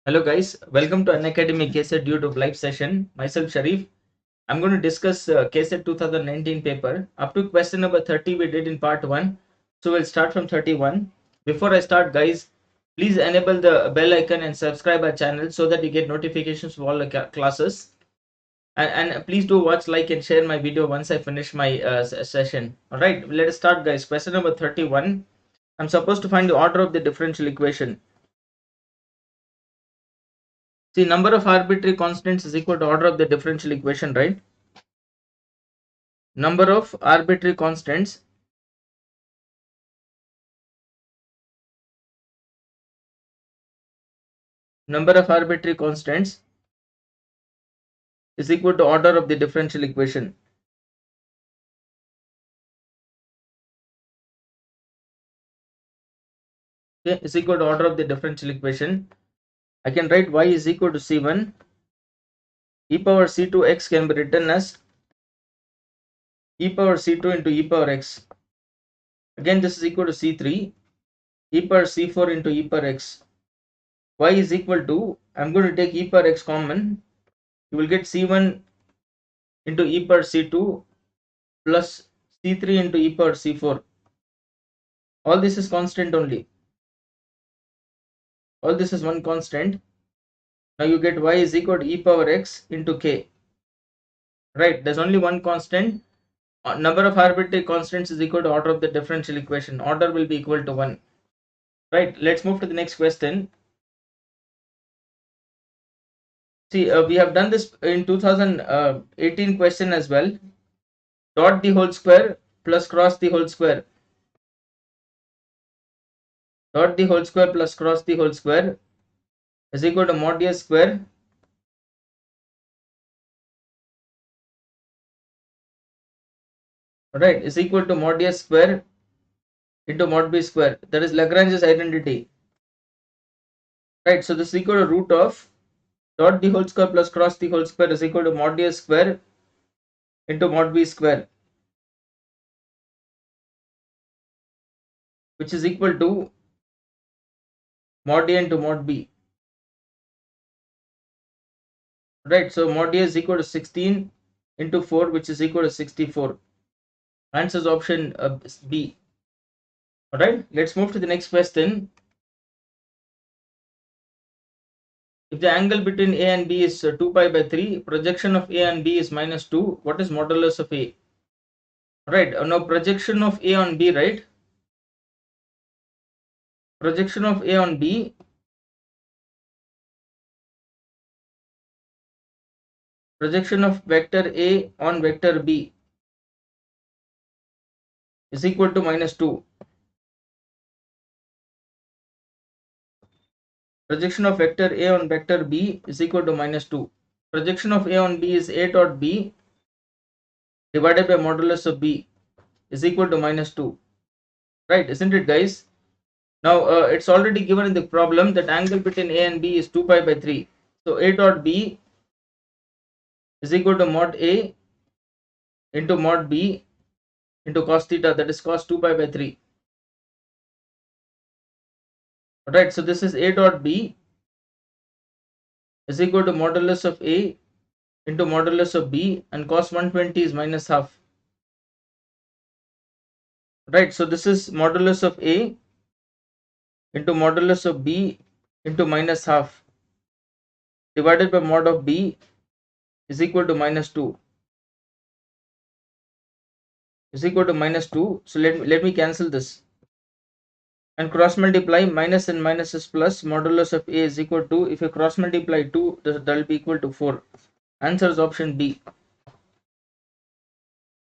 Hello guys, welcome to Unacademy KCET YouTube live session. Myself Sharif. I'm going to discuss KCET 2019 paper. Up to question number 30 we did in part 1. So we'll start from 31. Before I start guys, please enable the bell icon and subscribe our channel so that you get notifications for all the classes. And please do watch, like and share my video once I finish my session. Alright, let us start guys. Question number 31. I'm supposed to find the order of the differential equation. See, number of arbitrary constants is equal to order of the differential equation, right? Number of arbitrary constants is equal to order of the differential equation. Okay, is equal to order of the differential equation. I can write y is equal to c1. E power c2 x can be written as e power c2 into e power x. Again, this is equal to c3. E power c4 into e power x. Y is equal to, I'm going to take e power x common. You will get c1 into e power c2 plus c3 into e power c4. All this is constant only. All this is one constant. Now you get y is equal to e power x into k. Right, there's only one constant. Number of arbitrary constants is equal to order of the differential equation. Order will be equal to 1. Right, let's move to the next question. See, we have done this in 2018 question as well. Dot the whole square plus cross the whole square. Dot the whole square plus cross the whole square is equal to mod a square right is equal to mod a square into mod b square. That is Lagrange's identity. Right, so this is equal to root of dot the whole square plus cross the whole square is equal to mod a square into mod b square, which is equal to mod a into mod b. Right, so mod a is equal to 16 into 4, which is equal to 64. Answer is option B. Alright, let's move to the next question. If the angle between A and B is 2 pi by 3, projection of A and B is minus 2, what is modulus of A? Right, now projection of A on B, right? Projection of A on B projection of vector A on vector B is equal to minus 2. Projection of vector A on vector B is equal to minus 2. Projection of A on B is A dot B divided by modulus of B is equal to minus 2. Right, isn't it guys? Now it's already given in the problem that angle between A and B is 2 pi by 3. So A dot B is equal to mod A into mod B into cos theta, that is cos 2 pi by 3. Alright, so this is A dot B is equal to modulus of A into modulus of B, and cos 120 is minus half. Right, so this is modulus of A into modulus of B into minus half divided by mod of B is equal to minus 2. Is equal to minus 2. So let me cancel this and cross multiply. Minus and minus is plus. Modulus of A is equal to, if you cross multiply 2, that will be equal to 4. Answer is option B.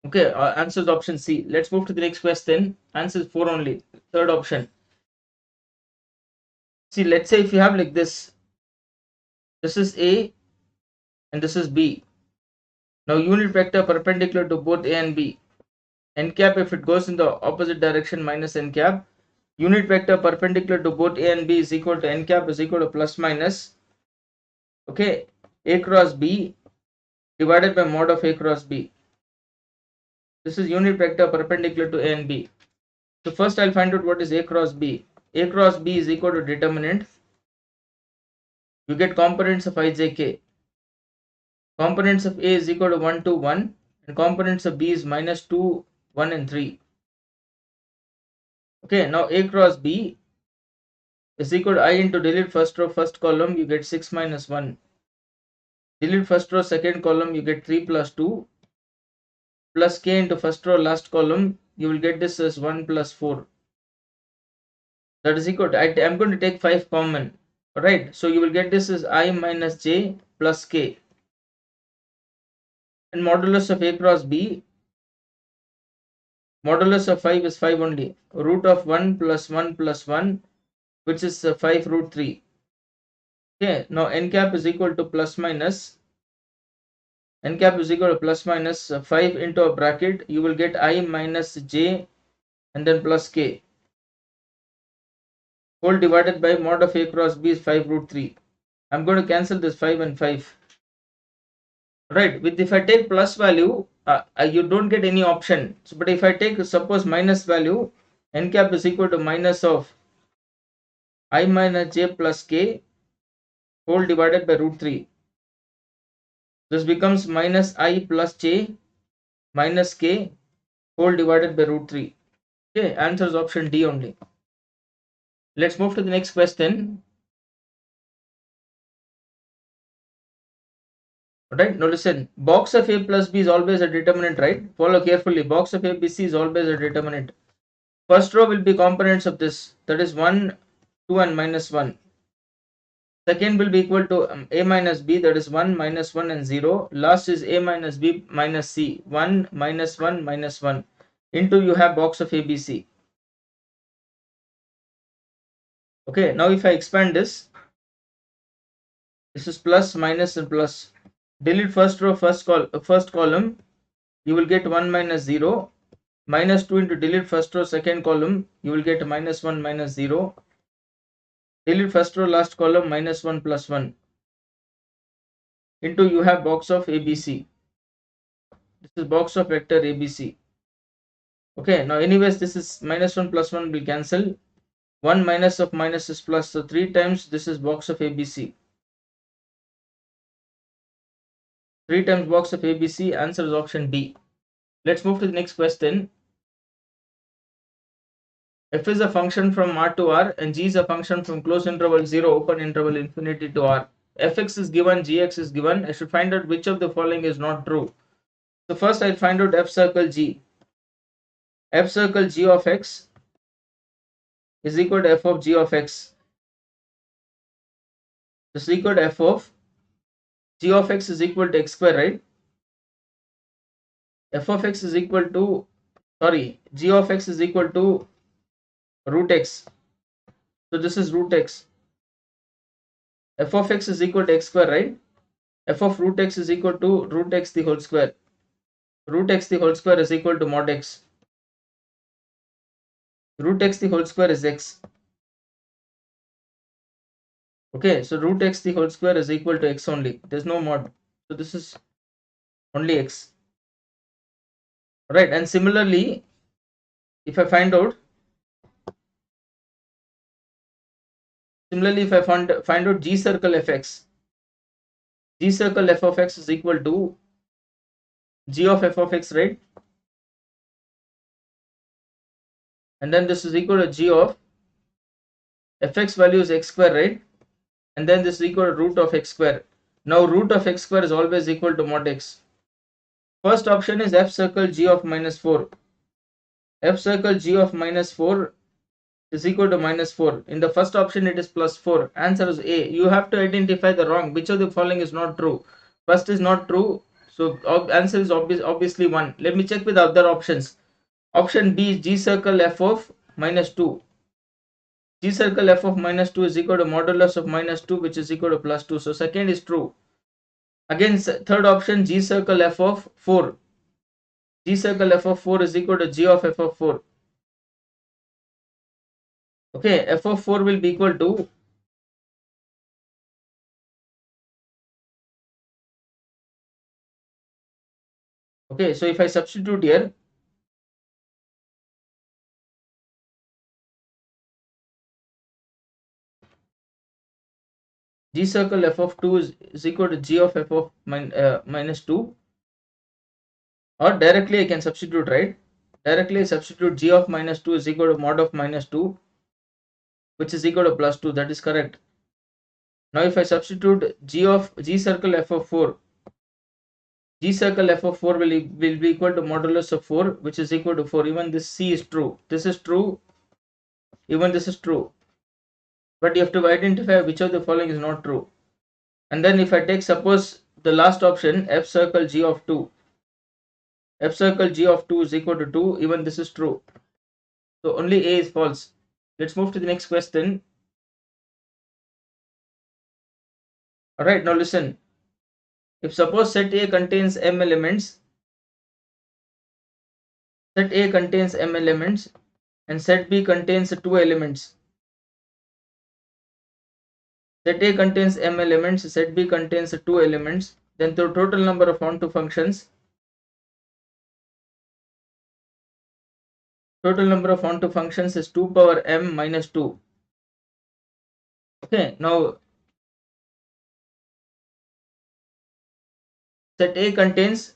Okay, answer is option C. Let's move to the next question. Answer is 4 only. Third option. See, let's say if you have like this is A and this is B. Now unit vector perpendicular to both A and B. N cap, if it goes in the opposite direction, minus n cap. Unit vector perpendicular to both A and B is equal to n cap is equal to plus minus, okay, A cross B divided by mod of A cross B. This is unit vector perpendicular to A and B. So first I'll find out what is A cross B. A cross B is equal to determinant You get components of ijk. Components of A is equal to 1, 2, 1, and components of B is minus 2, 1, and 3. Okay, now A cross B is equal to I into delete first row, first column, you get 6 minus 1. Delete first row, second column, you get 3 plus 2, plus K into first row, last column, you will get this as 1 plus 4. That is equal to, I'm going to take 5 common. Alright, so you will get this as I minus J plus K. And modulus of A cross B, modulus of 5 is 5 only. Root of 1 plus 1 plus 1, which is 5 root 3. Okay, now n cap is equal to plus minus. N cap is equal to plus minus 5 into a bracket. You will get I minus J and then plus K. Whole divided by mod of A cross B is 5 root 3. I'm going to cancel this 5 and 5. Right, with if I take plus value, you don't get any option. So, but if I take suppose minus value, n cap is equal to minus of I minus J plus K whole divided by root 3. This becomes minus I plus J minus K whole divided by root 3. Okay, answer is option D only. Let's move to the next question. Alright, now listen, box of A plus B is always a determinant, right? Follow carefully. Box of A, B, C is always a determinant. First row will be components of this, that is 1, 2 and minus 1. Second will be equal to A minus B, that is 1, minus 1 and 0. Last is A minus B minus C, 1, minus 1, minus 1. Into you have box of A, B, C. Okay, now if I expand this is plus, minus and plus. Delete first row, first column, you will get 1 minus 0. Minus 2 into delete first row, second column, you will get minus 1 minus 0. Delete first row, last column, minus 1 plus 1. Into you have box of ABC. This is box of vector ABC. Okay, now anyways, this is minus 1 plus 1 will cancel. 1 minus of minus is plus, so 3 times this is box of ABC. 3 times box of ABC, answer is option D. Let's move to the next question. F is a function from R to R and G is a function from close interval 0, open interval infinity to R. Fx is given, Gx is given. I should find out which of the following is not true. So first I'll find out F circle G. F circle G of X is equal to F of G of X. This is equal to F of G of X is equal to X square, right? F of X is equal to, G of X is equal to root X. So this is root X. F of X is equal to X square, right? F of root X is equal to root X the whole square. Root X the whole square is equal to mod X. Root X the whole square is X. Okay, so root X the whole square is equal to X only. There's no mod. So this is only X. Right, and similarly, if I find out, find out G circle Fx, G circle f of x is equal to G of f of x, right? And then this is equal to G of fx value is x square, right? And then this is equal to root of x square. Now root of x square is always equal to mod x. First option is f circle G of minus 4. F circle G of minus 4 is equal to minus 4. In the first option it is plus 4. Answer is A. You have to identify the wrong. Which of the following is not true? First is not true. So answer is obviously 1. Let me check with other options. Option B is G circle f of minus 2. G circle f of minus 2 is equal to modulus of minus 2, which is equal to plus 2. So second is true. Again, third option, G circle f of 4. G circle f of 4 is equal to G of f of 4. Okay, f of 4 will be equal to okay, so if I substitute here, G circle f of 2 is equal to G of f of minus 2, or directly I can substitute, right? Directly I substitute G of minus 2 is equal to mod of minus 2, which is equal to plus 2. That is correct. Now if I substitute G circle f of 4, G circle f of 4 will be equal to modulus of 4, which is equal to 4. Even this C is true. This is true. Even this is true. But you have to identify which of the following is not true. And then if I take, suppose, the last option, f circle G of 2. F circle G of 2 is equal to 2. Even this is true. So only A is false. Let's move to the next question. Alright, now listen. If suppose set A contains m elements, set A contains m elements and set B contains 2 elements. Set A contains m elements, set B contains 2 elements, then the total number of onto functions is 2 power m minus 2. Okay, now set A contains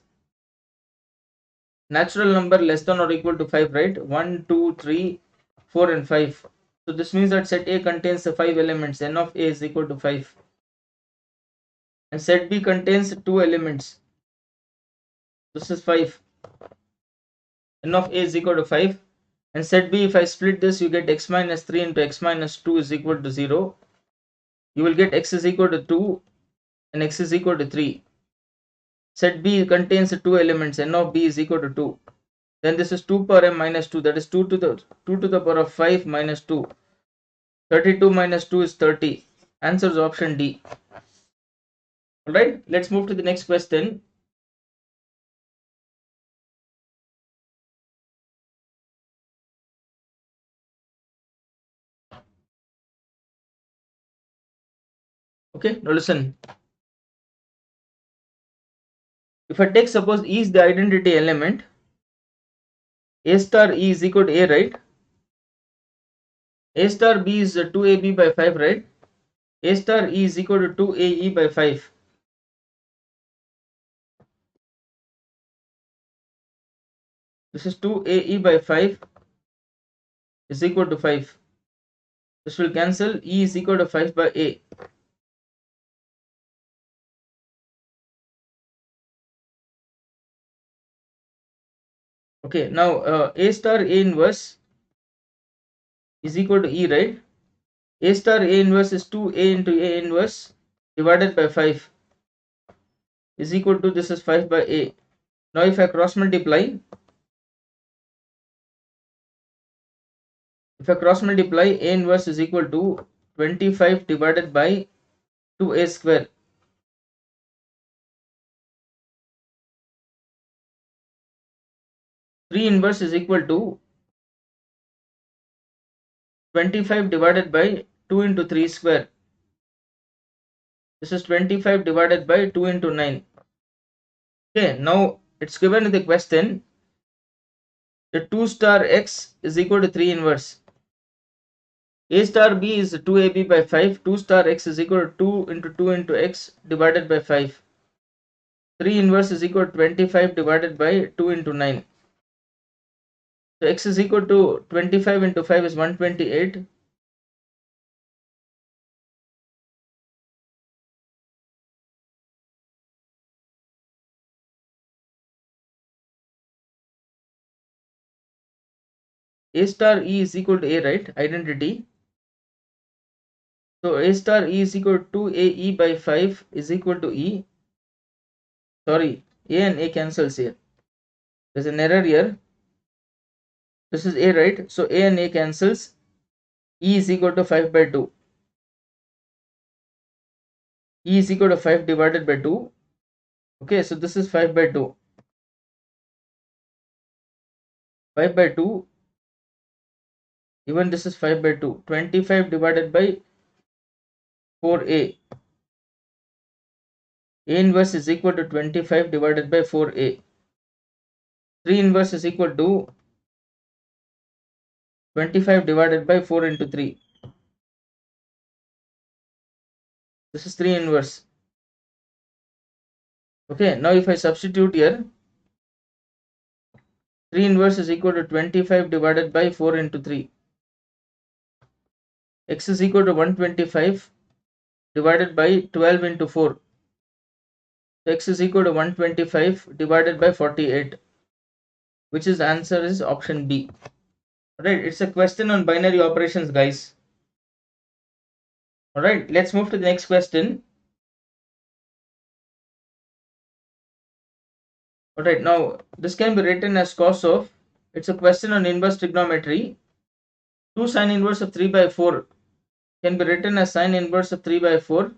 natural number less than or equal to 5, right? 1, 2, 3, 4 and 5. So this means that set A contains 5 elements, n of A is equal to 5. And set B contains 2 elements. This is 5. N of A is equal to 5. And set B, if I split this, you get x minus 3 into x minus 2 is equal to 0. You will get x is equal to 2 and x is equal to 3. Set B contains 2 elements, n of B is equal to 2. Then this is 2 power m minus 2, that is 2 to the power of 5 minus 2. 32 minus 2 is 30. Answer is option D. Alright, let's move to the next question. Okay, now listen. If I take, suppose E is the identity element, A star E is equal to A, right? A star B is 2AB by 5, right? A star E is equal to 2AE by 5. This is 2AE by 5 is equal to 5. This will cancel. E is equal to 5 by A. Okay, now A star A inverse is equal to E, right? A star A inverse is 2A into A inverse divided by 5 is equal to, this is 5 by A. Now if I cross multiply, A inverse is equal to 25 divided by 2A square. Three inverse is equal to 25 divided by 2 into 3 square. This is 25 divided by 2 into 9. Okay, now it's given in the question, the 2 star x is equal to 3 inverse. A star B is 2AB by 5. 2 star x is equal to 2 into 2 into x divided by 5. 3 inverse is equal to 25 divided by 2 into 9. So x is equal to 25 into 5 is 128. A star E is equal to A, right? Identity. So A star E is equal to 2AE by 5 is equal to E. Sorry, A and A cancels here. There's an error here. This is A, right? So A and A cancels. E is equal to 5 by 2. E is equal to 5 divided by 2. Okay, so this is 5 by 2. 5 by 2. Even this is 5 by 2. 25 divided by 4A. A inverse is equal to 25 divided by 4A. 3 inverse is equal to 25 divided by 4 into 3. This is 3 inverse. Okay, now if I substitute here, 3 inverse is equal to 25 divided by 4 into 3. X is equal to 125 divided by 12 into 4. So x is equal to 125 divided by 48, which is answer is option B. Alright, it's a question on binary operations, guys. Alright, let's move to the next question. Alright, now this can be written as cos of, it's a question on inverse trigonometry. 2 sine inverse of 3 by 4 can be written as sine inverse of 3 by 4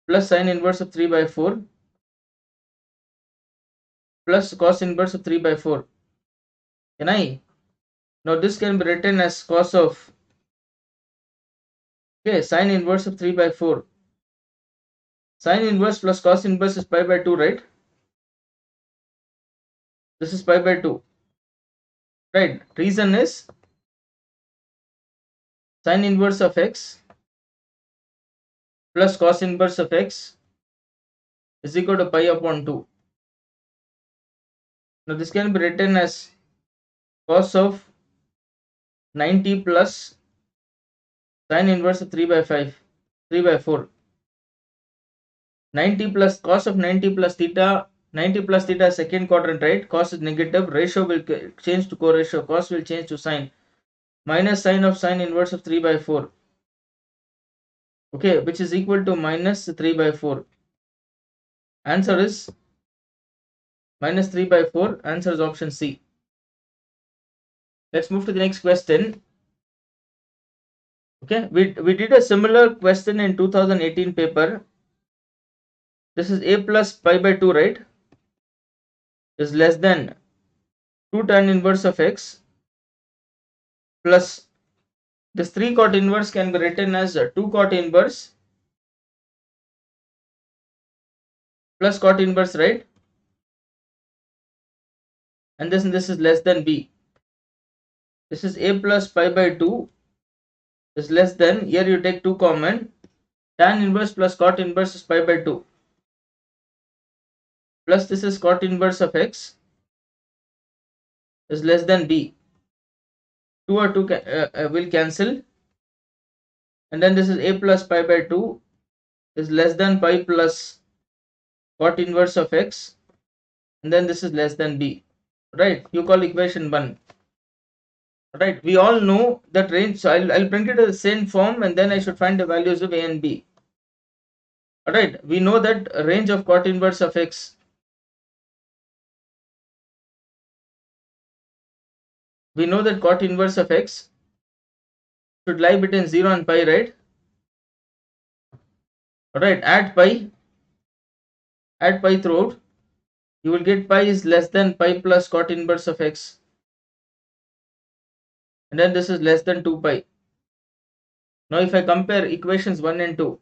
plus sine inverse of 3 by 4 plus cos inverse of 3 by 4. Can I? Now this can be written as cos of, okay, sine inverse of 3 by 4. Sine inverse plus cos inverse is pi by 2, right? This is pi by 2. Right. Reason is sine inverse of x plus cos inverse of x is equal to pi upon 2. Now this can be written as cos of 90 plus sine inverse of 3 by 4. 90 plus cos of 90 plus theta, 90 plus theta is second quadrant, right? Cos is negative, ratio will change to co-ratio, cos will change to sine, minus sine of sine inverse of 3 by 4. Okay, which is equal to minus 3 by 4. Answer is minus 3 by 4. Answer is option C. Let's move to the next question. Okay, we did a similar question in 2018 paper. This is a plus pi by 2, right? Is less than 2 tan inverse of x plus this 3 cot inverse can be written as 2 cot inverse plus cot inverse, right? And this is less than b. This is a plus pi by 2 is less than, here you take 2 common, tan inverse plus cot inverse is pi by 2 plus this is cot inverse of x is less than b. 2 or 2 will cancel, and then this is a plus pi by 2 is less than pi plus cot inverse of x, and then this is less than b, right? You call equation 1. Right, we all know that range, so I'll bring it to the same form and then I should find the values of a and b. Alright, we know that range of cot inverse of x, we know that cot inverse of x should lie between 0 and pi, right? Alright, add pi throughout, you will get pi is less than pi plus cot inverse of x, and then this is less than 2 pi. Now if I compare equations 1 and 2,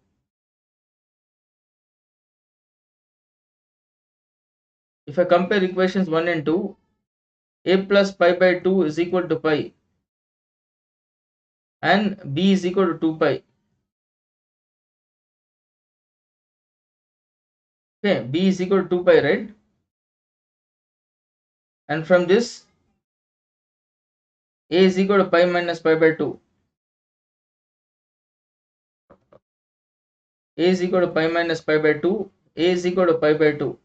if I compare equations 1 and 2, a plus pi by 2 is equal to pi and b is equal to 2 pi. Okay, b is equal to 2 pi, right? And from this, a is equal to pi minus pi by 2. A is equal to pi minus pi by 2. A is equal to pi by 2.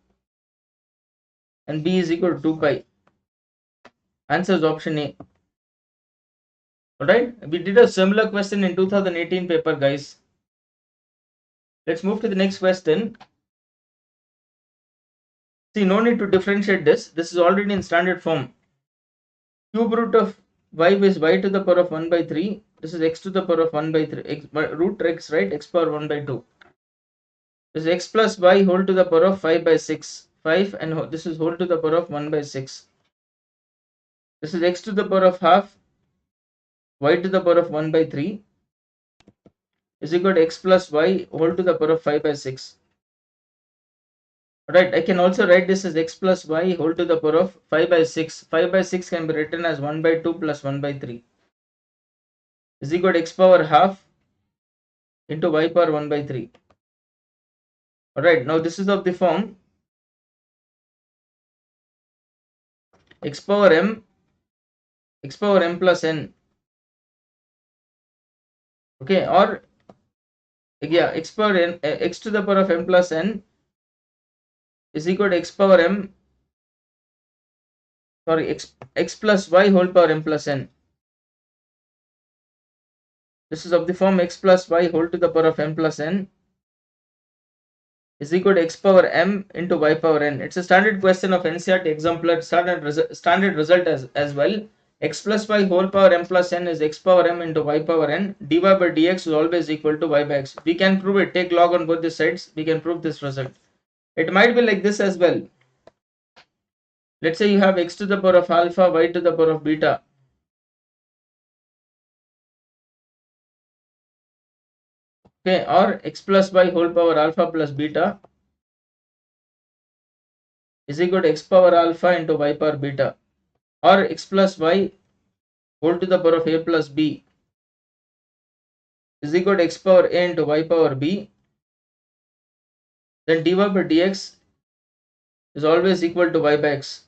And b is equal to 2 pi. Answer is option A. Alright, we did a similar question in 2018 paper, guys. Let's move to the next question. See, no need to differentiate this. This is already in standard form. Cube root of y is y to the power of 1 by 3. This is x to the power of 1 by 3. Root x, right? X power 1 by 2. This is x plus y whole to the power of 5 by 6. 5 and this is whole to the power of 1 by 6. This is x to the power of half y to the power of 1 by 3 is equal to x plus y whole to the power of 5 by 6. Alright, I can also write this as x plus y whole to the power of 5 by 6. 5 by 6 can be written as 1 by 2 plus 1 by 3 is equal to x power half into y power 1 by 3. Alright, now this is of the form x power m plus n. Okay, or yeah, x power n, x to the power of m plus n is equal to x power m, sorry, x plus y whole power m plus n. This is of the form x plus y whole to the power of m plus n is equal to x power m into y power n. It's a standard question of NCERT exam plus standard result as well. X plus y whole power m plus n is x power m into y power n. dy by dx is always equal to y by x. We can prove it. Take log on both the sides. We can prove this result. It might be like this as well. Let's say you have x to the power of alpha, y to the power of beta. Okay, or x plus y whole power alpha plus beta is equal to x power alpha into y power beta, or x plus y whole to the power of a plus b is equal to x power a into y power b. Then dy by dx is always equal to y by x.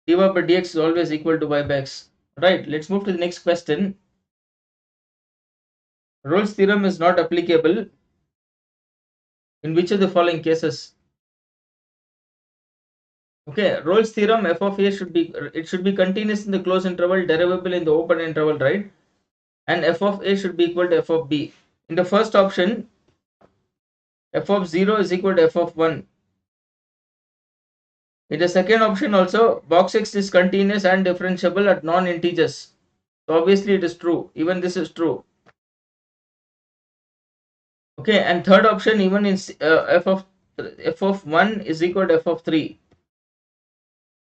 dy by dx is always equal to y by x. Right, let's move to the next question. Rolle's theorem is not applicable in which of the following cases? Okay, Rolle's theorem f of a should be continuous in the closed interval, derivable in the open interval, right? And f of a should be equal to f of b. In the first option, f of 0 is equal to f of 1. In the second option also, box x is continuous and differentiable at non-integers. So obviously it is true. Even this is true. Okay, and third option, even in f of 1 is equal to f of 3.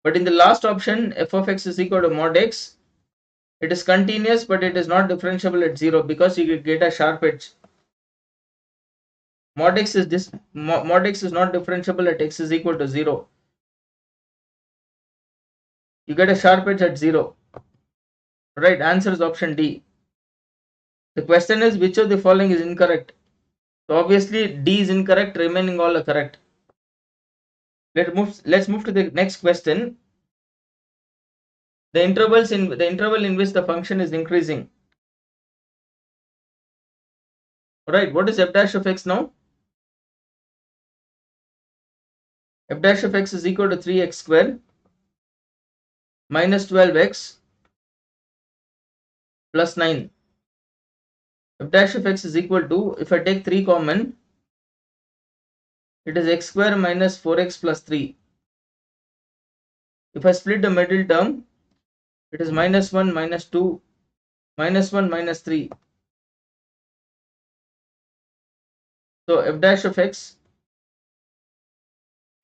But in the last option, f of x is equal to mod x. It is continuous, but it is not differentiable at 0 because you get a sharp edge. Mod x is not differentiable at x is equal to 0. You get a sharp edge at 0. Right, answer is option D. The question is which of the following is incorrect? So obviously D is incorrect, remaining all are correct. Let's move to the next question. The interval in which the function is increasing. Alright, what is f dash of x now? F dash of x is equal to 3x square minus 12x plus 9. F dash of x is equal to, if I take 3 common, it is x square minus 4x plus 3. If I split the middle term, it is minus 1 minus 2 minus 1 minus 3. So f dash of x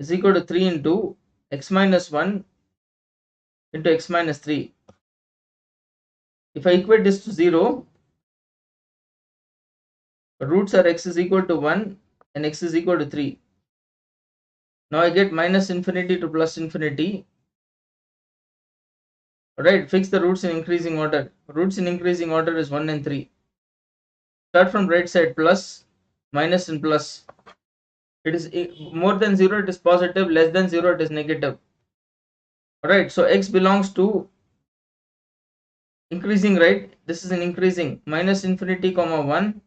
is equal to 3 into x minus 1 into x minus 3. If I equate this to 0, roots are x is equal to 1 and x is equal to 3. Now I get minus infinity to plus infinity. Alright, fix the roots in increasing order. Roots in increasing order is 1 and 3. Start from right side, plus, minus and plus. It is more than 0, it is positive, less than 0, it is negative. Alright, so x belongs to increasing, right? This is an increasing, minus infinity comma 1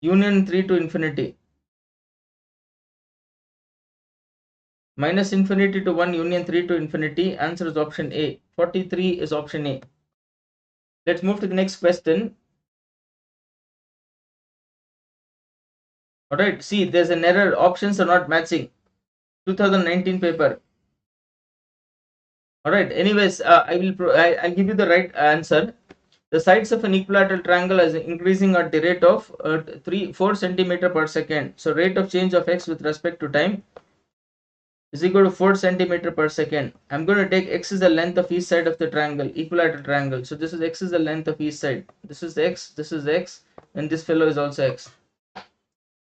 union 3 to infinity. Minus infinity to 1 union 3 to infinity. Answer is option A. 43 is option A. Let's move to the next question. Alright, see, there's an error. Options are not matching. 2019 paper. Alright, anyways, I'll give you the right answer. The sides of an equilateral triangle is increasing at the rate of 4 centimeter per second. So rate of change of x with respect to time is equal to 4 centimeter per second. I'm going to take x is the length of each side of the triangle, equilateral triangle. So this is x is the length of each side. This is x, and this fellow is also x.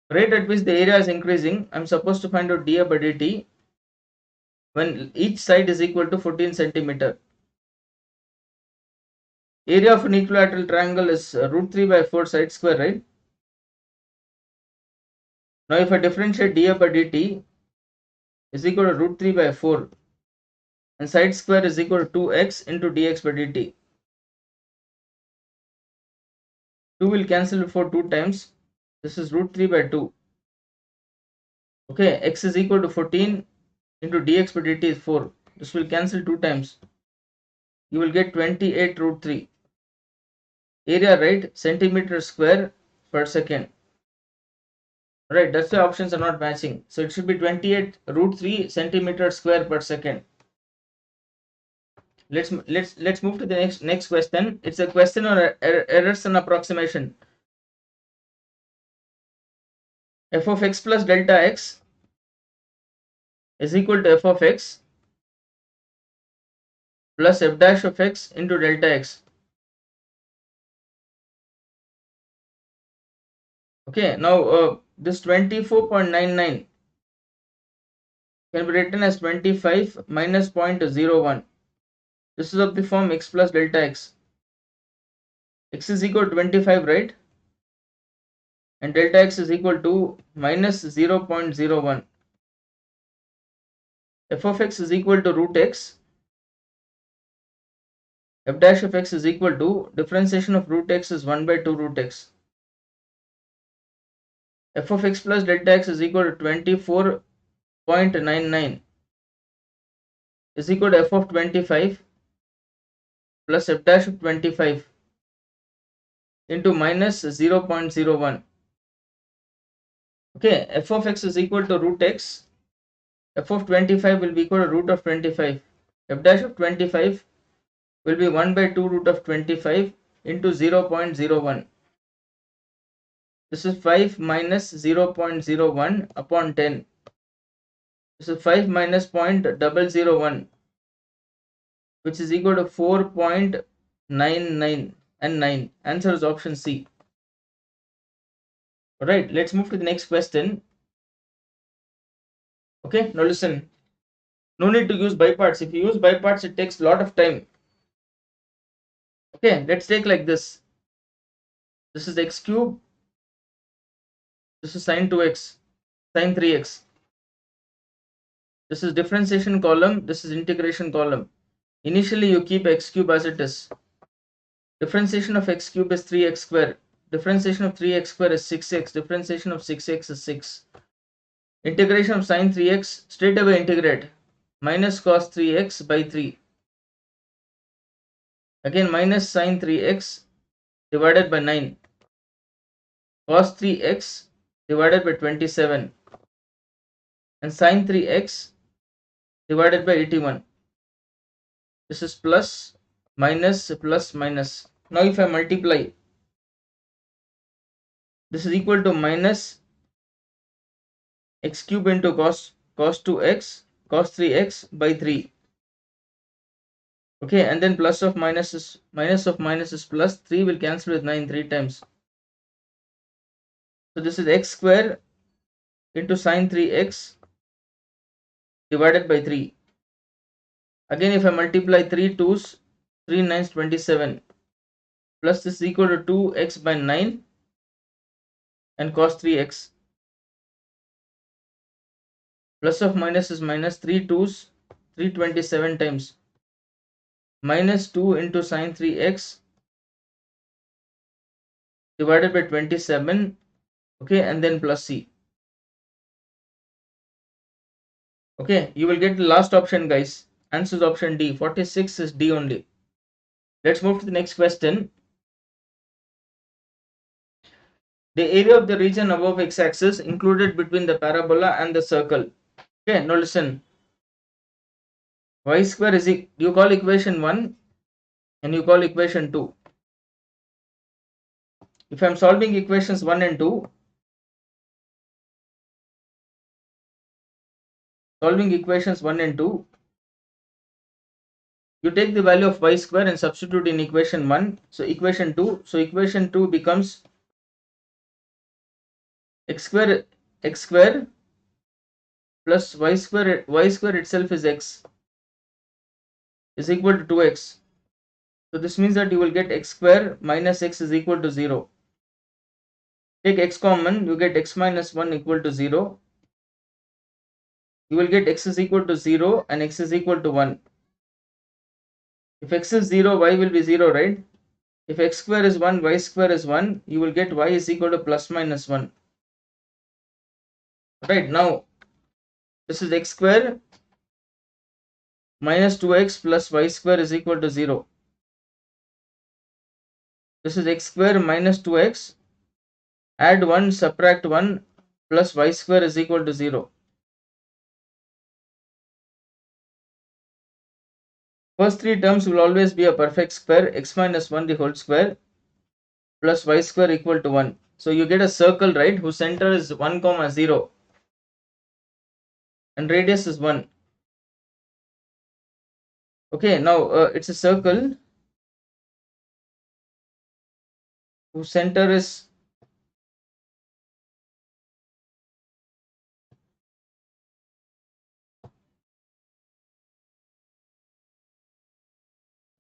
Rate at which the area is increasing, I'm supposed to find out dA by dt when each side is equal to 14 centimeter. Area of an equilateral triangle is root 3 by 4 side square, right? Now if I differentiate dA by dt is equal to root 3 by 4 and side square is equal to 2x into dx by dt. 2 will cancel before 2 times. This is root 3 by 2. Okay, x is equal to 14 into dx by dt is 4. This will cancel 2 times. You will get 28 root 3. Area, right? Centimeter square per second. Right, that's why options are not matching. So it should be 28 root 3 centimeter square per second. Let's move to the next question. It's a question on errors and approximation. F of x plus delta x is equal to f of x plus f dash of x into delta x. Okay, now this 24.99 can be written as 25 minus 0.01. This is of the form x plus delta x. X is equal to 25, right? And delta x is equal to minus 0.01. F of x is equal to root x. F dash of x is equal to differentiation of root x is 1 by 2 root x. F of x plus delta x is equal to 24.99 is equal to f of 25 plus f dash of 25 into minus 0.01. Okay, f of x is equal to root x. F of 25 will be equal to root of 25. F dash of 25 will be 1 by 2 root of 25 into 0.01. This is 5 minus 0.01 upon 10. This is 5 minus 0.001, which is equal to 4.99 and 9. Answer is option C. Alright, let's move to the next question. Okay, now listen. No need to use by parts. If you use by parts, it takes a lot of time. Okay, let's take like this. This is x cube. This is sine 2x, sine 3x. This is differentiation column. This is integration column. Initially, you keep x cube as it is. Differentiation of x cube is 3x square. Differentiation of 3x square is 6x. Differentiation of 6x is 6. Integration of sine 3x, straight away integrate. Minus cos 3x by 3. Again minus sine 3x divided by 9. Cos 3x divided by 27. And sine 3x divided by 81. This is plus, minus, plus, minus. Now if I multiply, this is equal to minus x cube into cos 2x, cos 3x by 3. Okay, and then plus of minus is plus. 3 will cancel with 9 3 times. So this is x square into sine 3x divided by 3. Again, if I multiply 3 2's, 3 9's 27, plus this is equal to 2x by 9 and cos 3x. Plus of minus is minus, 3 2's, 327 times, minus 2 into sine 3x divided by 27. Okay, and then plus c. Okay, you will get the last option, guys. Answer is option D. 46 is D only. Let's move to the next question. The area of the region above x-axis included between the parabola and the circle. Okay, now listen. Y square is you call equation 1 and you call equation 2. If I am solving equations 1 and 2, you take the value of y square and substitute in equation 1. So equation 2. So equation 2 becomes x square plus y square itself is x is equal to 2x. So this means that you will get x square minus x is equal to 0. Take x common, you get x minus 1 equal to 0. You will get x is equal to 0 and x is equal to 1. If x is 0, y will be 0, right? If x square is 1, y square is 1, you will get y is equal to plus minus 1. Right, now this is x square minus 2x plus y square is equal to 0. This is x square minus 2x, add 1, subtract 1 plus y square is equal to 0. First three terms will always be a perfect square, x minus 1 the whole square plus y square equal to 1. So you get a circle, right, whose center is 1 comma 0 and radius is 1. Okay, now it's a circle whose center is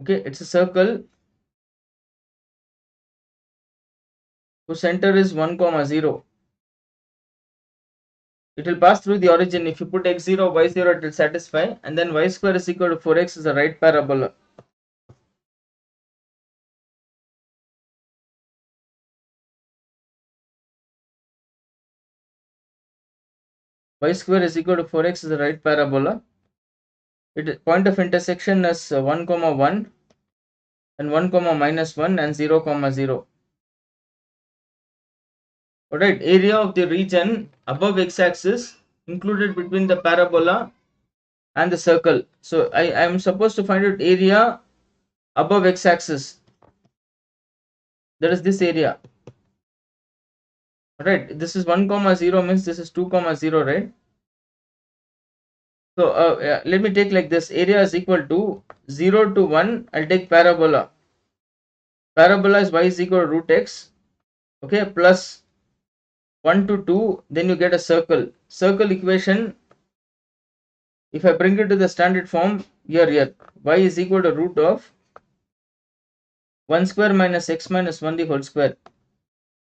it's a circle whose center is 1 comma 0. It will pass through the origin. If you put x0 y0 it will satisfy, and then y square is equal to 4x is the right parabola. Y square is equal to 4x is the right parabola. Point of intersection is 1 comma 1 and 1 comma minus 1 and 0 comma 0. Alright, area of the region above x-axis included between the parabola and the circle. So I am supposed to find out area above x-axis. That is this area. Alright, this is 1 comma 0 means this is 2 comma 0, right? So let me take like this. Area is equal to 0 to 1. I'll take parabola. Parabola is y is equal to root x. Okay, plus 1 to 2. Then you get a circle. Circle equation. If I bring it to the standard form, here y is equal to root of 1 square minus x minus 1 the whole square.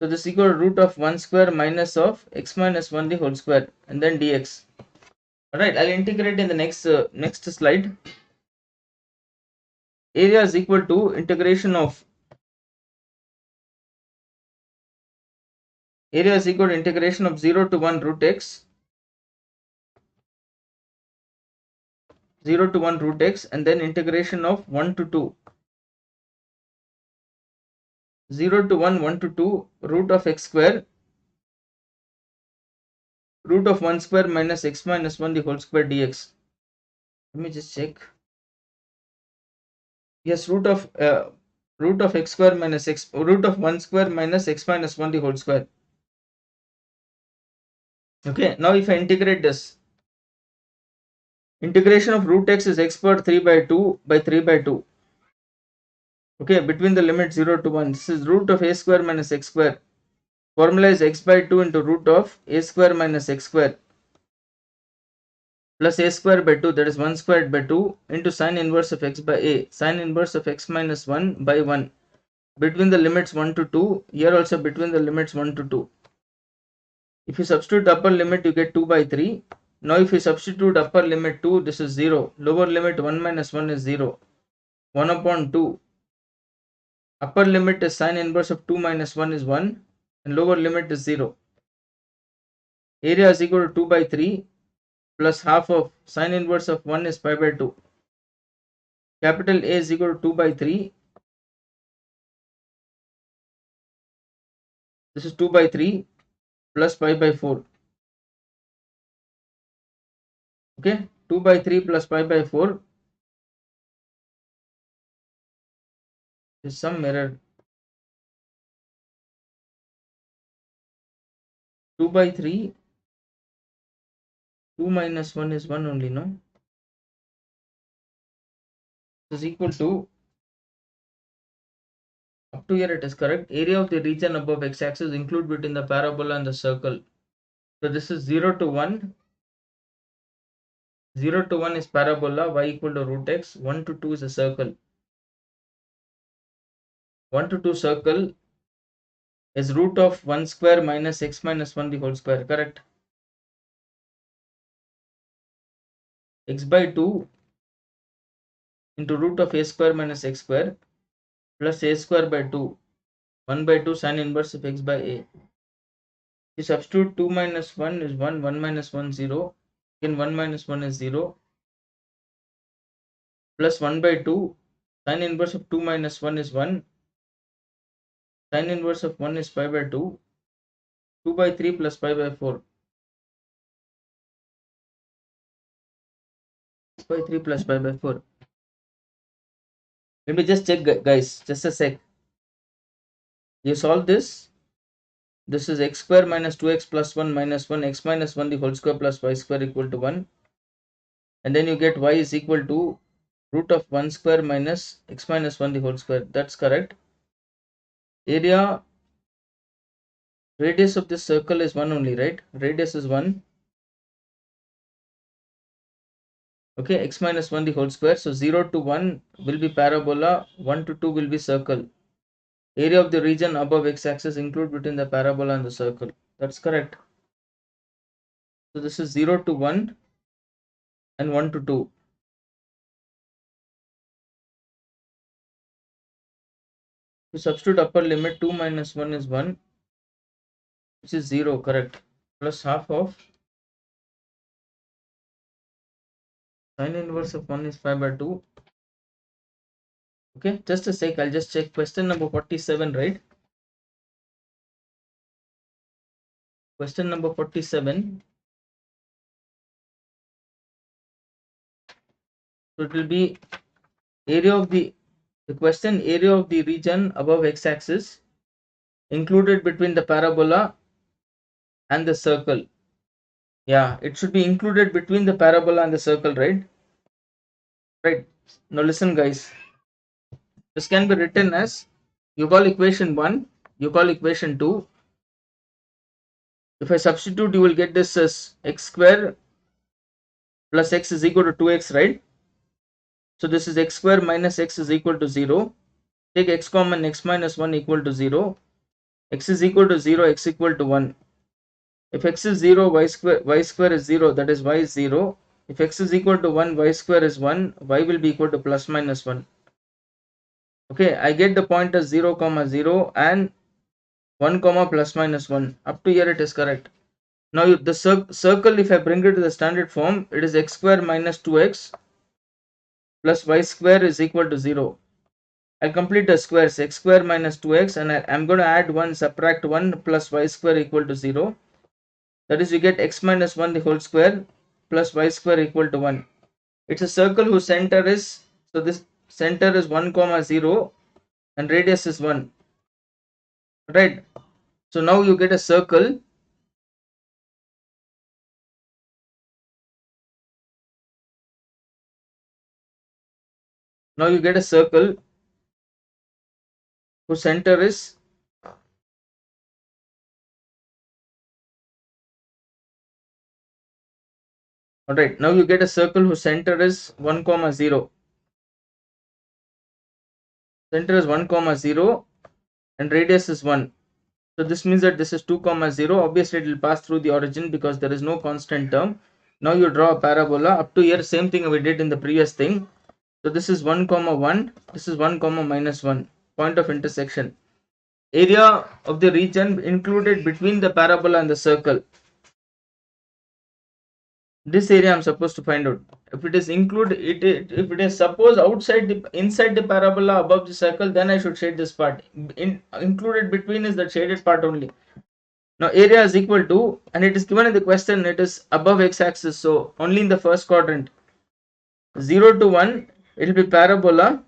So this is equal to root of 1 square minus of x minus 1 the whole square, and then dx. Alright, I'll integrate in the next slide. Area is equal to integration of area is equal to integration of 0 to 1 root x, 0 to 1 root x, and then integration of 1 to 2, 0 to 1, 1 to 2, root of x square, root of 1 square minus x minus 1 the whole square dx. Let me just check. Yes, root of x square minus x, root of 1 square minus x minus 1 the whole square. Okay, now if I integrate this, integration of root x is x power 3 by 2 by 3 by 2. Okay, between the limit 0 to 1, this is root of a square minus x square. Formula is x by 2 into root of a square minus x square plus a square by 2, that is 1 squared by 2 into sine inverse of x by a, sine inverse of x minus 1 by 1, between the limits 1 to 2, here also between the limits 1 to 2. If you substitute upper limit, you get 2 by 3. Now if you substitute upper limit 2, this is 0. Lower limit 1 minus 1 is 0. 1 upon 2. Upper limit is sine inverse of 2 minus 1 is 1. And lower limit is 0. Area is equal to 2 by 3 plus half of sine inverse of 1 is pi by 2. Capital A is equal to 2 by 3. This is 2 by 3 plus pi by 4. Okay, 2 by 3 plus pi by 4 is some error. 2 by 3, 2 minus 1 is 1 only, no? Is equal to, up to here it is correct, area of the region above x-axis include between the parabola and the circle. So this is 0 to 1. 0 to 1 is parabola, y equal to root x. 1 to 2 is a circle. 1 to 2 circle is root of 1 square minus x minus 1 the whole square, correct? X by 2 into root of a square minus x square plus a square by 2, 1 by 2 sin inverse of x by a. You substitute 2 minus 1 is 1, 1 minus 1 0, again 1 minus 1 is 0, plus 1 by 2, sin inverse of 2 minus 1 is 1, sin inverse of 1 is pi by 2, 2 by 3 plus pi by 4, by 3 plus pi by 4. Let me just check, guys, just a sec. You solve this. This is x square minus 2x plus 1 minus 1, x minus 1 the whole square plus y square equal to 1. And then you get y is equal to root of 1 square minus x minus 1 the whole square. That's correct. Area, radius of this circle is 1 only, right? Radius is 1. Okay, x minus 1 the whole square. So 0 to 1 will be parabola, 1 to 2 will be circle. Area of the region above x-axis include between the parabola and the circle. That's correct. So this is 0 to 1 and 1 to 2. To substitute upper limit, 2 minus 1 is 1, which is 0, correct, plus half of sin inverse of 1 is 5 by 2. Okay, just a sec, I'll just check question number 47, right? Question number 47. So it will be area of the question, area of the region above x-axis included between the parabola and the circle. Yeah, it should be included between the parabola and the circle, right? Right. Now listen, guys. This can be written as, you call equation 1, you call equation 2. If I substitute, you will get this as x square plus x is equal to 2x, right? So this is x square minus x is equal to 0. Take x common, x minus 1 equal to 0. X is equal to 0, x equal to 1. If x is 0, y square is 0, that is y is 0. If x is equal to 1, y square is 1, y will be equal to plus minus 1. Okay, I get the point as 0 comma 0 and 1 comma plus minus 1. Up to here it is correct. Now the circle, if I bring it to the standard form, it is x square minus 2x plus y square is equal to 0. I'll complete the squares, x square minus 2x, and I'm going to add 1, subtract 1 plus y square equal to 0. That is, you get x minus 1 the whole square plus y square equal to 1. It's a circle whose center is, so this center is 1 comma 0 and radius is 1. Right. So now you get a circle. Now you get a circle whose center is alright. Now you get a circle whose center is 1 comma 0. Center is 1 comma 0 and radius is 1. So this means that this is 2 comma 0. Obviously it will pass through the origin because there is no constant term. Now you draw a parabola. Up to here same thing we did in the previous thing. So this is 1 comma 1. This is 1 comma minus 1. Point of intersection. Area of the region included between the parabola and the circle. This area I'm supposed to find out. If it is if it is suppose inside the parabola above the circle, then I should shade this part. Included between is the shaded part only. Now area is equal to, and it is given in the question, it is above x-axis, so only in the first quadrant. 0 to 1, it will be parabola.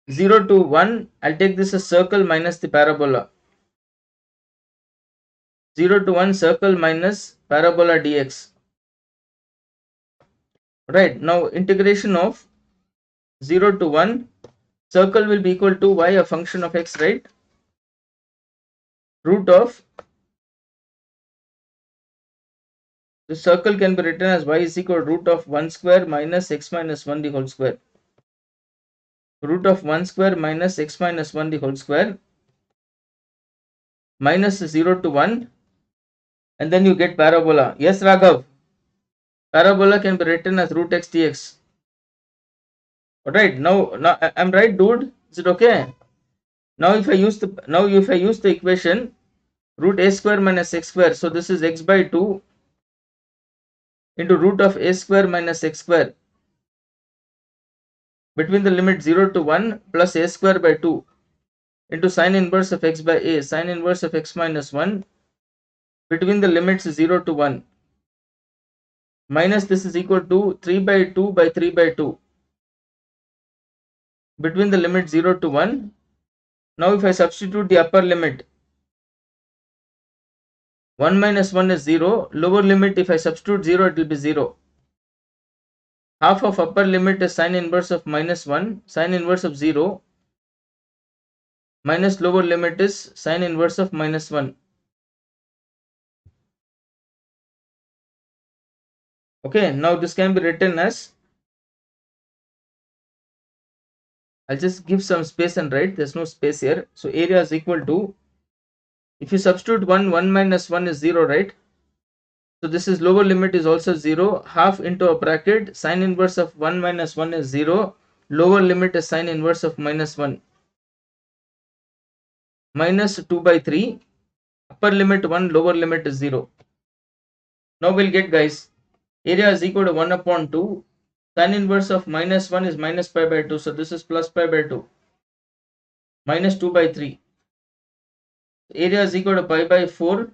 0 to 1, I'll take this as circle minus the parabola. 0 to 1, circle minus parabola dx. Right, now integration of 0 to 1, circle will be equal to y, a function of x, right? Root of, the circle can be written as y is equal to root of 1 square minus x minus 1 the whole square. root of 1 square minus x minus 1 the whole square minus 0 to 1, and then you get parabola. Yes, Raghav, parabola can be written as root x dx. Alright, now I'm right, dude. Is it okay? Now if I use the equation root a square minus x square, so this is x by 2 into root of a square minus x square between the limit 0 to 1 plus a square by 2 into sine inverse of x by a sine inverse of x minus 1 between the limits 0 to 1 minus this is equal to 3 by 2 by 3 by 2 between the limit 0 to 1. Now if I substitute the upper limit, 1 minus 1 is 0, lower limit if I substitute 0 it will be 0. Half of upper limit is sine inverse of minus 1, sine inverse of 0 minus lower limit is sine inverse of minus 1. Okay, now this can be written as, I'll just give some space and write, there's no space here. So area is equal to, if you substitute 1 minus 1 is 0, right? So this is lower limit is also 0, half into a bracket, sine inverse of 1 minus 1 is 0, lower limit is sine inverse of minus 1, minus 2 by 3, upper limit 1, lower limit is 0. Now we'll get, guys, area is equal to 1 upon 2, sine inverse of minus 1 is minus pi by 2, so this is plus pi by 2, minus 2 by 3. Area is equal to pi by 4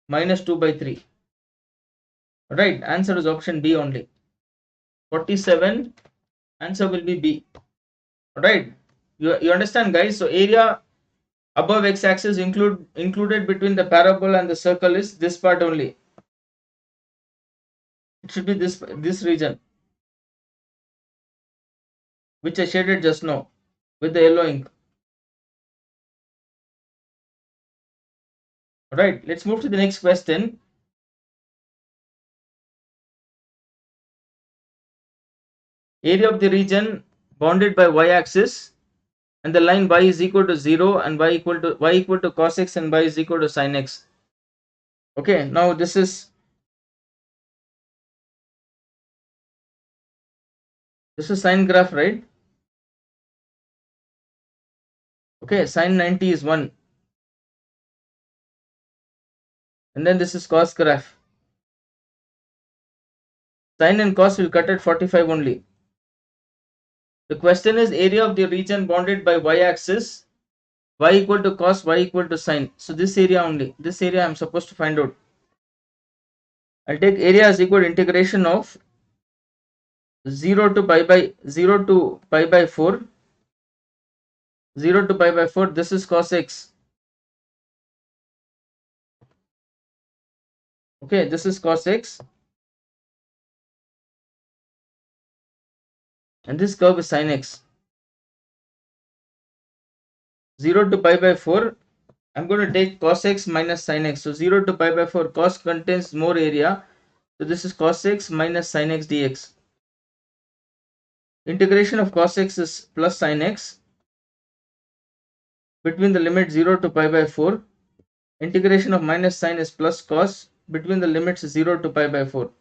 minus 2 by 3. Right, answer is option B only. 47, answer will be B. Right, you understand, guys? So area above x-axis included between the parabola and the circle is this part only. It should be this region, which I shaded just now with the yellow ink. Right, let's move to the next question. Area of the region bounded by y-axis and the line y is equal to 0 and y equal to cos x and y is equal to sin x. Okay, now this is sine graph, right? Okay, sine 90 is 1, and then this is cos graph. Sine and cos will cut at 45 only. The question is area of the region bounded by y-axis, y equal to cos, y equal to sine. So this area only, this area I'm supposed to find out. I'll take area as equal to integration of 0 to pi by 4, 0 to pi by 4, this is cos x. Okay, this is cos x, and this curve is sin x. 0 to pi by 4, I'm going to take cos x minus sin x. So 0 to pi by 4, cos contains more area, so this is cos x minus sin x dx. Integration of cos x is plus sin x between the limit 0 to pi by 4. Integration of minus sin is plus cos between the limits 0 to pi by 4.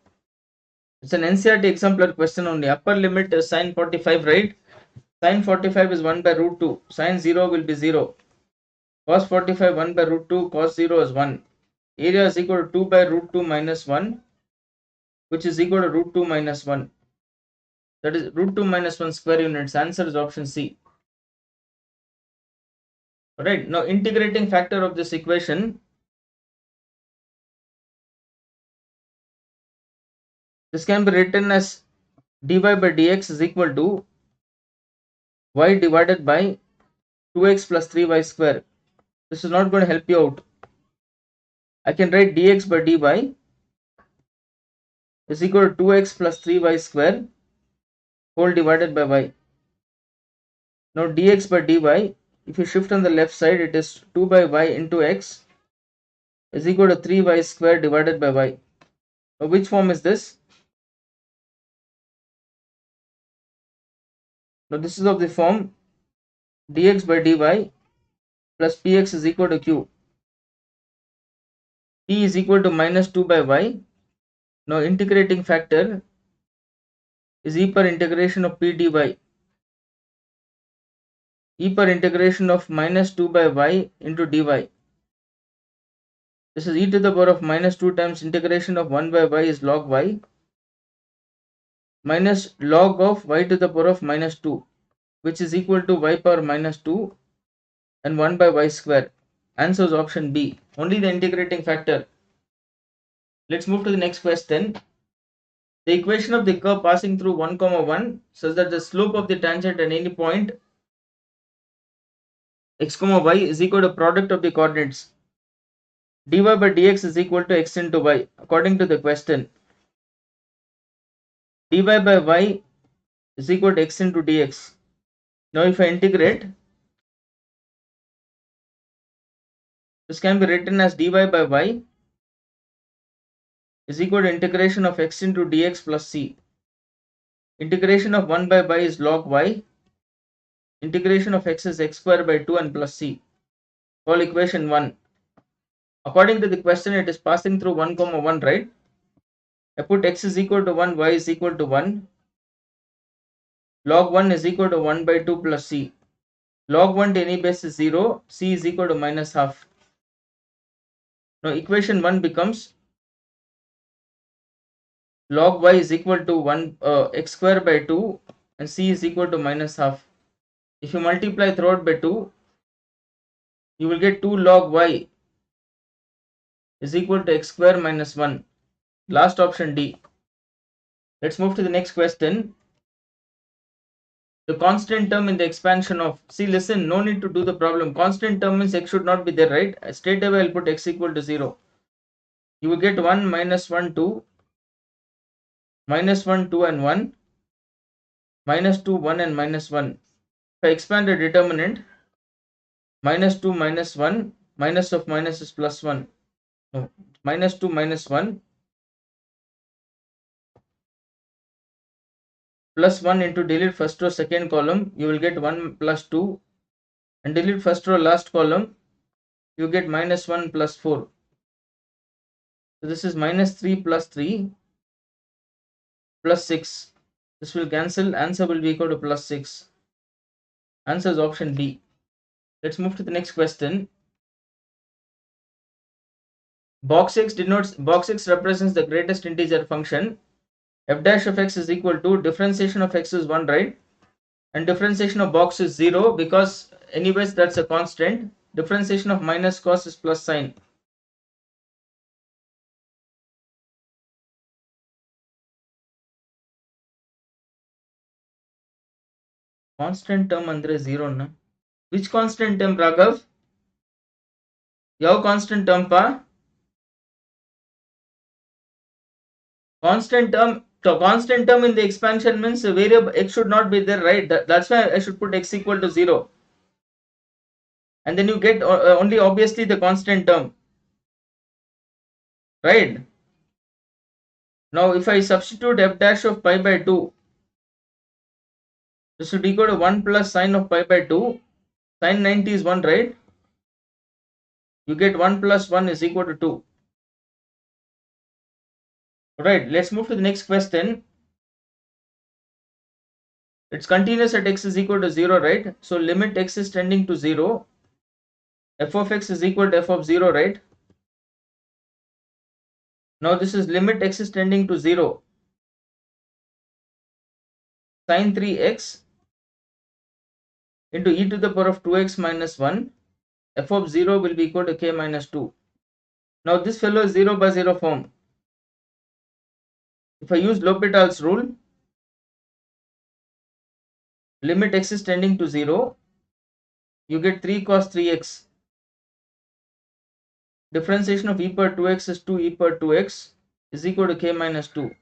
It's an NCERT exemplar question only. Upper limit is sin 45, right? Sin 45 is 1 by root 2. Sin 0 will be 0. Cos 45 1 by root 2. Cos 0 is 1. Area is equal to 2 by root 2 minus 1, which is equal to root 2 minus 1. That is root 2 minus 1 square units. Answer is option C. Alright, now integrating factor of this equation. This can be written as dy by dx is equal to y divided by 2x plus 3y square. This is not going to help you out. I can write dx by dy is equal to 2x plus 3y square whole divided by y. Now dx by dy, if you shift on the left side, it is 2 by y into x is equal to 3y square divided by y. Now which form is this? Now this is of the form dx by dy plus px is equal to q. P is equal to minus 2 by y. Now integrating factor is e per integration of p dy. E per integration of minus 2 by y into dy. This is e to the power of minus 2 times integration of 1 by y is log y minus log of y to the power of minus 2, which is equal to y power minus 2 and 1 by y square. Answer is option B, only the integrating factor. Let's move to the next question. The equation of the curve passing through 1, 1 says that the slope of the tangent at any point x, y is equal to product of the coordinates dy by dx is equal to x into y according to the question. Dy by y is equal to x into dx. Now if I integrate, this can be written as dy by y is equal to integration of x into dx plus c. Integration of 1 by y is log y. Integration of x is x square by 2 and plus c. Call equation 1. According to the question, it is passing through 1, 1, right? I put x is equal to 1, y is equal to 1. Log 1 is equal to 1 by 2 plus c. Log 1 to any base is 0. C is equal to minus half. Now equation 1 becomes log y is equal to 1 x square by 2 and c is equal to minus half. If you multiply throughout by 2, you will get 2 log y is equal to x square minus 1. Last option D. Let's move to the next question. The constant term in the expansion of, see, listen, no need to do the problem. Constant term means x should not be there, right? Straight away I'll put x equal to 0. You will get 1, minus 1, 2, minus 1, 2 and 1, minus 2, 1 and minus 1. If I expand the determinant, minus 2, minus 1, minus of minus is plus 1. No, minus 2, minus 1, plus 1 into delete first row second column, you will get 1 plus 2, and delete first row last column, you get minus 1 plus 4. So this is minus 3 plus 3 plus 6. This will cancel. Answer will be equal to plus 6. Answer is option B. Let's move to the next question. Box x represents the greatest integer function. F dash of x is equal to differentiation of x is 1, right? And differentiation of box is 0 because anyways that's a constant. Differentiation of minus cos is plus sign. Constant term andre 0 na. Which constant term, Raghav? Yav constant term pa? Constant term in the expansion means a variable x should not be there, right? That's why I should put x equal to 0. And then you get only obviously the constant term, right? Now if I substitute f dash of pi by 2, this should equal to 1 plus sine of pi by 2. Sine 90 is 1, right? You get 1 plus 1 is equal to 2. Right, let's move to the next question. It's continuous at x is equal to 0, right? So limit x is tending to 0. F of x is equal to f of 0, right? Now this is limit x is tending to 0. Sine 3x into e to the power of 2x minus 1. F of 0 will be equal to k minus 2. Now this fellow is 0 by 0 form. If I use L'Hopital's rule, limit x is tending to 0, you get 3 cos 3x. Differentiation of e per 2x is 2 e per 2x is equal to k minus 2.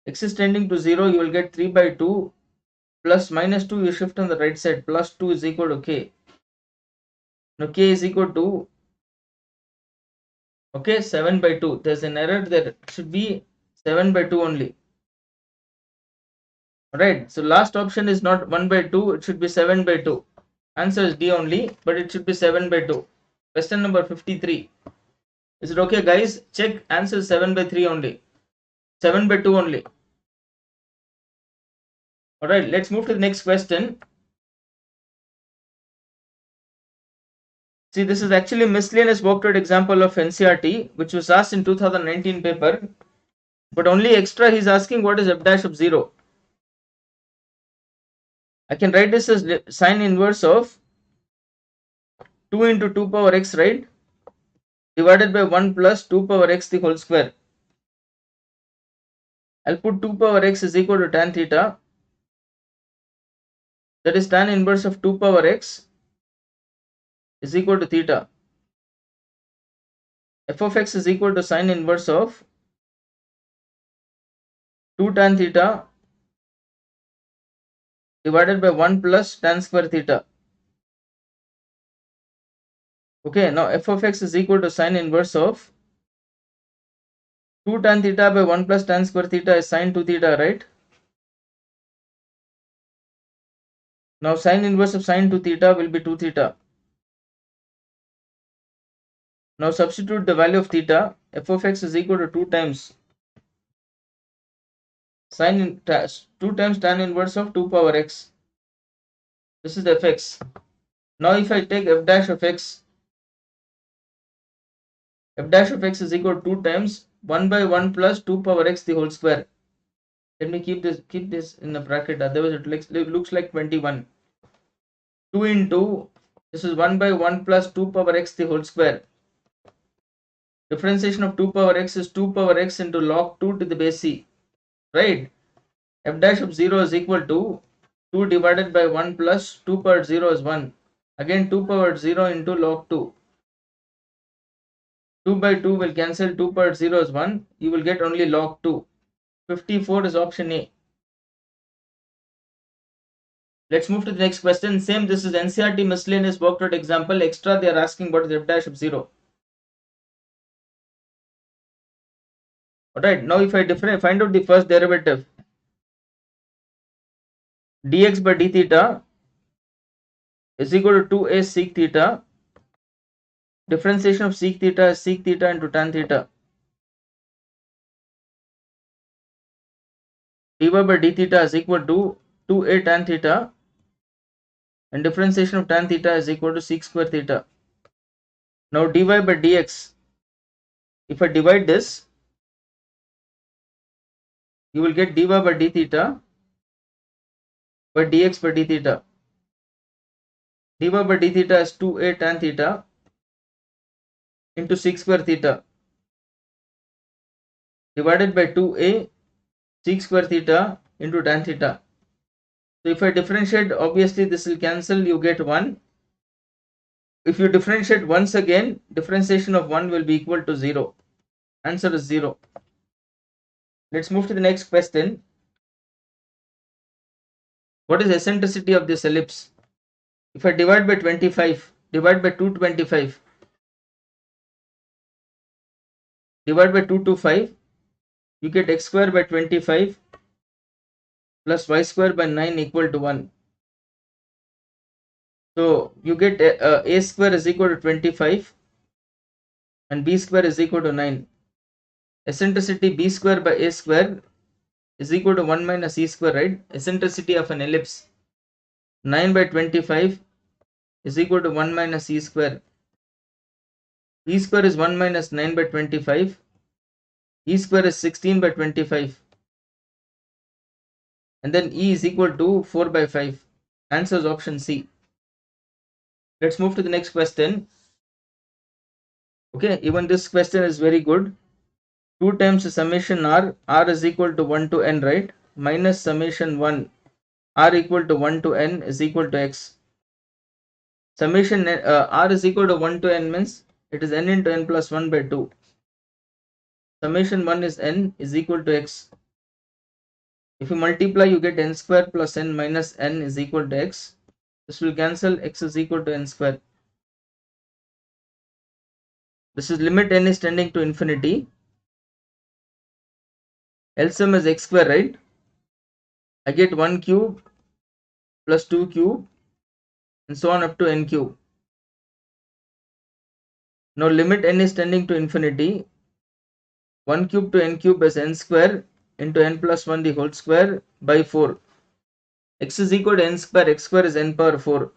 X is tending to 0, you will get 3 by 2 plus minus 2, you shift on the right side, plus 2 is equal to k. Now k is equal to, okay, 7 by 2. There's an error there. It should be 7 by 2 only. Right, so last option is not 1 by 2, it should be 7 by 2. Answer is D only, but it should be 7 by 2. Question number 53. Is it okay, guys? Check answer 7 by 3 only. 7 by 2 only. Alright, let's move to the next question. See, this is actually miscellaneous workload example of NCERT, which was asked in 2019 paper. But only extra he's asking what is f dash of 0. I can write this as sine inverse of 2 into 2 power x, right? Divided by 1 plus 2 power x the whole square. I'll put 2 power x is equal to tan theta. That is tan inverse of 2 power x is equal to theta. F of x is equal to sine inverse of 2 tan theta divided by 1 plus tan square theta. Okay, now f of x is equal to sine inverse of 2 tan theta by 1 plus tan square theta is sine 2 theta, right? Now sine inverse of sine 2 theta will be 2 theta. Now substitute the value of theta. F of x is equal to 2 times sine 2 times tan inverse of 2 power x. This is the fx. Now if I take f dash of x is equal to 2 times 1 by 1 plus 2 power x the whole square. Let me keep this in a bracket, otherwise it looks like 21. 2 into, this is 1 by 1 plus 2 power x the whole square. Differentiation of 2 power x is 2 power x into log 2 to the base c, right? F dash of 0 is equal to 2 divided by 1 plus 2 power 0 is 1. Again 2 power 0 into log 2. 2 by 2 will cancel, 2 power 0 is 1. You will get only log 2. 54 is option A. Let's move to the next question. Same, this is NCERT miscellaneous workload example. Extra they are asking what is f dash of 0. Alright, now if I find out the first derivative, dx by d theta is equal to 2a sec theta. Differentiation of sec theta is sec theta into tan theta. dy by d theta is equal to 2a tan theta, and differentiation of tan theta is equal to sec square theta. Now dy by dx, if I divide this, you will get dy by d theta by dx by d theta. dy by d theta is 2a tan theta into sec square theta divided by 2a sec square theta into tan theta. So if I differentiate, obviously this will cancel, you get 1. If you differentiate once again, differentiation of 1 will be equal to 0. Answer is 0. Let's move to the next question. What is eccentricity of this ellipse? If I divide by 25, divide by 225, divide by 225, you get x square by 25 plus y square by 9 equal to 1. So you get a square is equal to 25 and b square is equal to 9. Eccentricity b square by a square is equal to 1 minus e square, right? Eccentricity of an ellipse, 9 by 25 is equal to 1 minus e square. E square is 1 minus 9 by 25. E square is 16 by 25. And then e is equal to 4 by 5. Answer is option C. Let's move to the next question. Okay, even this question is very good. 2 times summation r is equal to 1 to n, right? Minus summation 1 r equal to 1 to n is equal to x. Summation r is equal to 1 to n means it is n into n plus 1 by 2. Summation 1 is n is equal to x. If you multiply, you get n square plus n minus n is equal to x. This will cancel, x is equal to n square. This is limit n is tending to infinity. LCM is x square, right? I get 1 cube plus 2 cube and so on up to n cube. Now limit n is tending to infinity. 1 cube to n cube is n square into n plus 1 the whole square by 4. X is equal to n square. X square is n power 4.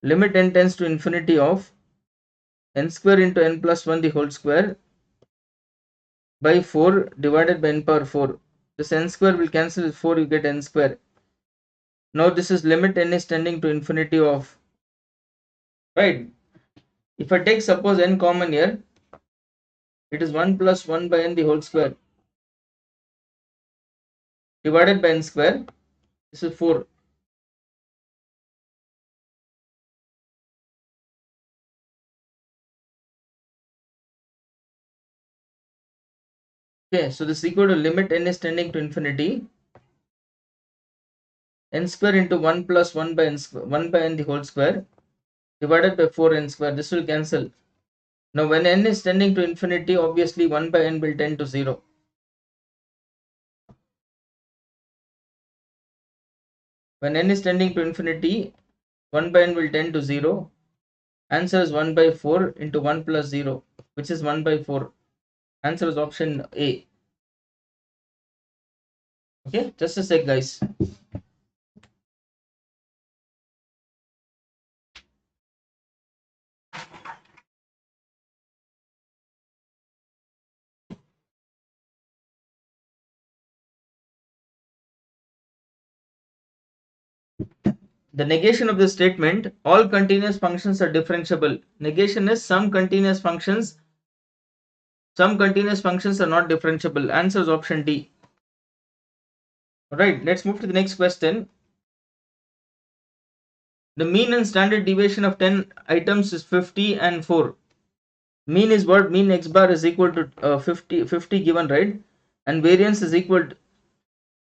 Limit n tends to infinity of n square into n plus 1 the whole square by 4 divided by n power 4. This n square will cancel with 4, you get n square. Now this is limit n is tending to infinity of, right? If I take suppose n common here, it is 1 plus 1 by n the whole square divided by n square. This is 4. Okay, so this is equal to limit n is tending to infinity. N square into 1 plus 1 by n square, 1 by n the whole square divided by 4n square. This will cancel. Now when n is tending to infinity, obviously 1 by n will tend to 0. When n is tending to infinity, 1 by n will tend to 0. Answer is 1 by 4 into 1 plus 0, which is 1 by 4. Answer is option A. Okay, just a sec, guys. The negation of the statement, all continuous functions are differentiable. Negation is some continuous functions are not differentiable. Answer is option D. Alright, let's move to the next question. The mean and standard deviation of 10 items is 50 and 4. Mean is what? Mean x bar is equal to 50 given, right? And variance is equal to,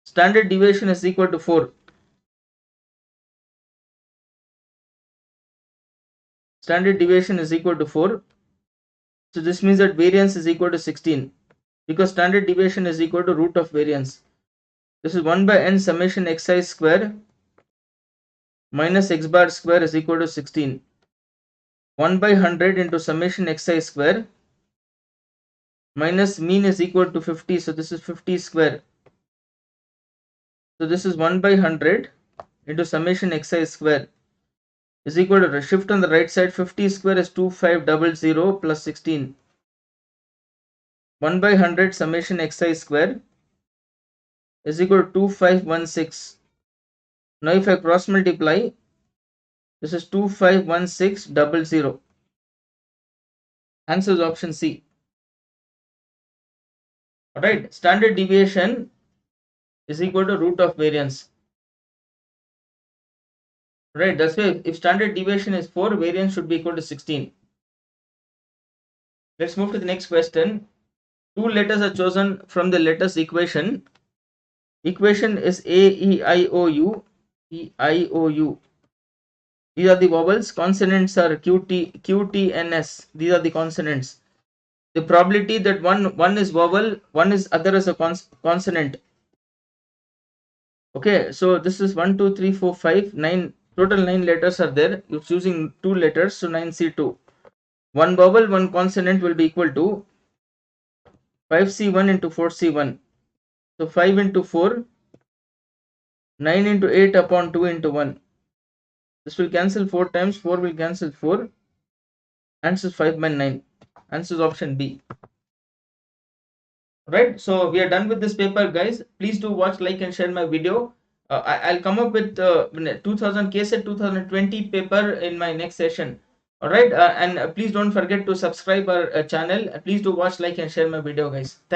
standard deviation is equal to 4. Standard deviation is equal to 4. So this means that variance is equal to 16, because standard deviation is equal to root of variance. This is 1 by n summation xi square minus x bar square is equal to 16. 1 by 100 into summation xi square minus mean is equal to 50. So this is 50 square. So this is 1 by 100 into summation xi square is equal to, shift on the right side, 50 square is 2500 plus 16. 1 by 100 summation xi square is equal to 2516. Now if I cross multiply, this is 251600. Answer is option C. Alright, standard deviation is equal to root of variance. Right, that's why if standard deviation is 4, variance should be equal to 16. Let's move to the next question. Two letters are chosen from the letters equation. Equation is A, E, I, O, U. E, I, O, U. These are the vowels. Consonants are Q, T, N, S. These are the consonants. The probability that one is vowel, one is other is a consonant. Okay, so this is 1, 2, 3, 4, 5, 9. Total 9 letters are there. You're choosing 2 letters, so 9C2. One vowel, one consonant will be equal to 5C1 into 4C1. So 5 into 4, 9 into 8 upon 2 into 1. This will cancel 4 times, 4 will cancel 4. Answer is 5 by 9. Answer is option B. Right, so we are done with this paper, guys. Please do watch, like and share my video. I'll come up with 2000 KCET 2020 paper in my next session. All right, and please don't forget to subscribe our channel. Please do watch, like and share my video, guys. Thank